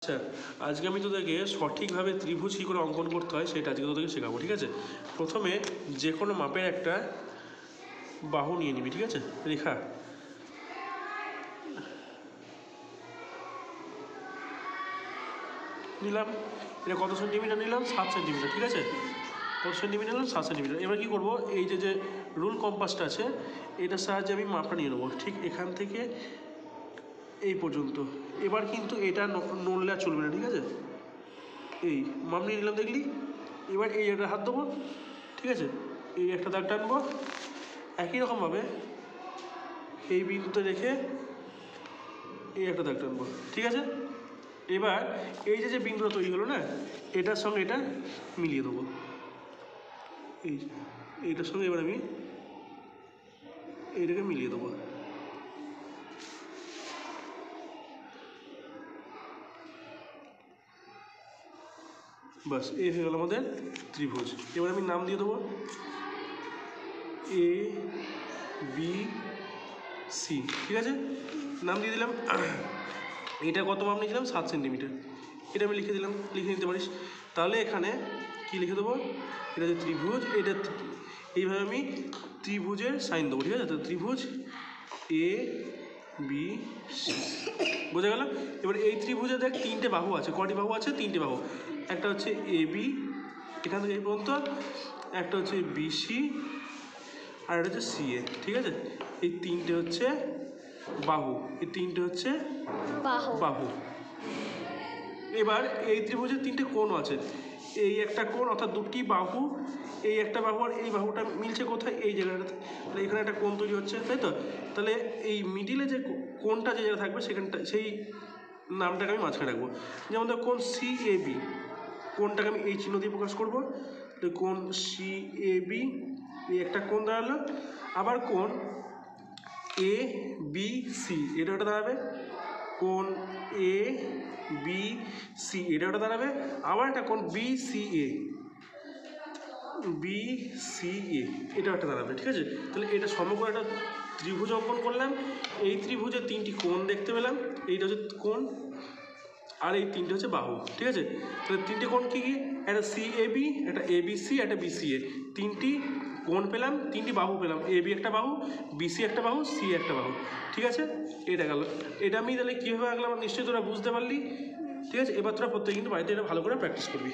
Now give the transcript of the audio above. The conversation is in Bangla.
আচ্ছা, আজকে আমি তোদেরকে সঠিকভাবে ত্রিভুজ কী করে অঙ্কন করতে হয় সেটা আজকে তোদেরকে শেখাবো। ঠিক আছে, প্রথমে যে কোনো মাপের একটা বাহু নিয়ে নিবি। ঠিক আছে, রেখা নিলাম, এটা কত সেন্টিমিটার নিলাম? 7 সেন্টিমিটার। ঠিক আছে, কত সেন্টিমিটার নিলাম? 7 সেন্টিমিটার। এবার কী করবো, এই যে রুল কম্পাসটা আছে এটার সাহায্যে আমি মাপটা নিয়ে নেবো ঠিক এখান থেকে এই পর্যন্ত। এবার কিন্তু এটা নড়লে আর চলবে না। ঠিক আছে, এই মাপ নিয়ে নিলাম, দেখলি? এবার এই একটা হাত দেবো। ঠিক আছে, এই একটা দাগ টানবো, একই রকমভাবে এই বিন্দুতে রেখে এই একটা দাগ টানবো। ঠিক আছে, এবার এই যে বিন্দুটা তৈরি হলো না, এটার সঙ্গে এটা মিলিয়ে দেবো। এইটার সঙ্গে এবার আমি এইটাকে মিলিয়ে দেবো। বাস, এই হয়ে গেল আমাদের ত্রিভুজ। এবার আমি নাম দিয়ে দেবো এ বি সি। ঠিক আছে, নাম দিয়ে দিলাম। এটা কত মাপ নিয়েছিলাম? 7 সেন্টিমিটার। এটা আমি লিখে দিলাম, লিখে নিতে পারিস। তাহলে এখানে কি লিখে দেবো? এটা হচ্ছে ত্রিভুজ। এটা এইভাবে আমি ত্রিভুজের সাইন দেবো। ঠিক আছে, তো ত্রিভুজ এ বি সি, বোঝা গেল? এবার এই ত্রিভুজে দেখ 3টে বাহু আছে। কটি বাহু আছে? 3টে বাহু। একটা হচ্ছে এ বি, এখান থেকে এই পর্যন্ত, একটা হচ্ছে বিসি, আর এটা হচ্ছে সিএ। ঠিক আছে, এই 3টে হচ্ছে বাহু, এই 3টে হচ্ছে বাহু। এবার এই ত্রিভুজের 3টে কোণ আছে। এই একটা কোণ, অর্থাৎ দুটি বাহু, এই একটা বাহু আর এই বাহুটা মিলছে কোথায়? এই জায়গাটাতে। তাহলে এখানে একটা কোণ তৈরি হচ্ছে, তাই তো? তাহলে এই মিডিলে যে কোণটা যে জায়গায় থাকবে সেখানটা, সেই নামটাকে আমি মাঝখানে রাখবো। যেমন ধর কোণ সি এ বি, কোণটাকে আমি এই চিহ্ন দিয়ে প্রকাশ করবো। তো কোণ সি এ বি, এই একটা কোণ দাঁড়ালো। আবার কোণ এ বি সি, এটা ওটা দাঁড়াবে। কোণ এ বি সি, এটা ওটা দাঁড়াবে। আবার একটা কোণ বি সি এ, বি সি এ, এটা একটা দাঁড়াবে। ঠিক আছে, তাহলে এটা সমগ্র একটা ত্রিভুজ অঙ্কন করলাম। এই ত্রিভুজে 3টি কোণ দেখতে পেলাম। এইটা হচ্ছে কোণ, আর এই 3টে হচ্ছে বাহু। ঠিক আছে, তাহলে 3টে কোণ কী কী? একটা সি এ বি, একটা এ বি সি, একটা বি সি এ। 3টি কোণ পেলাম, 3টি বাহু পেলাম। এ বি একটা বাহু, বিসি একটা বাহু, সি একটা বাহু। ঠিক আছে, এটা গেল। এটা আমি তাহলে কীভাবে আঁকলাম নিশ্চয়ই তোরা বুঝতে পারলি। ঠিক আছে, এবার তোরা প্রত্যেকে কিন্তু বাড়িতে এটা ভালো করে প্র্যাকটিস করবি।